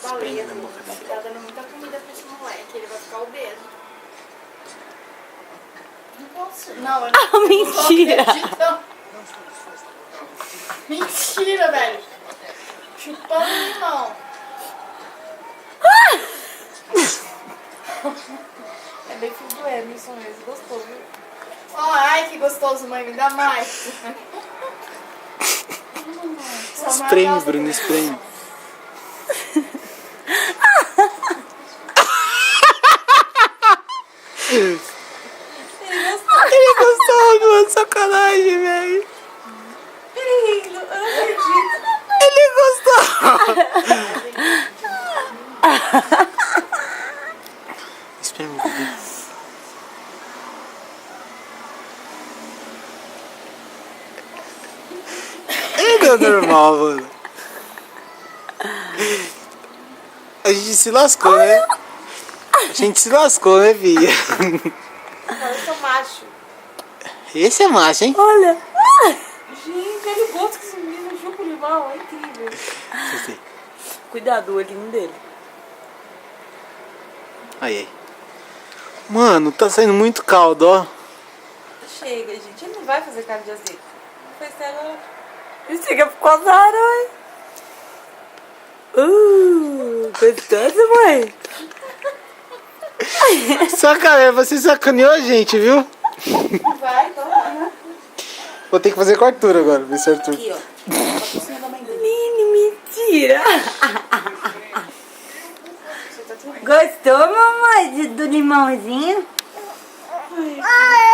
baleia. na boca dele. Tá dando muita comida pra esse moleque, ele vai ficar obeso. Não posso. Não, eu não, mentira. Não acredito. Mentira, velho. Chupando limão. É bem filho do Emerson mesmo, gostou, viu? Oh, ai, que gostoso, mãe. Me dá mais. Espreme, Bruno, espreme. Ele gostou, mano, sacanagem, velho. Ele rindo, eu não acredito. Ele gostou. Espreme, Bruno. Ele é normal, mano. A gente se lascou, né? A gente se lascou, né, filha? Agora eu sou macho. Esse é macho, hein? Olha. Gente, olha o gosto que esse menino chupa o limão, é incrível. Cuidado do olhinho dele. Aí, aí. Mano, tá saindo muito caldo, ó. Chega, gente. Ele não vai fazer carne de azeite. Não fez até agora. Isso fica por coçar, mãe. Gostoso, mãe. Sacanagem, você sacaneou a gente, viu? Vai, toma. Vou ter que fazer com o Arthur agora, ver se o Arthur. Aqui, ó. Pra cima da mãe dele. Mentira. Você tá tudo bem. Gostou, mamãe, do limãozinho? Ai,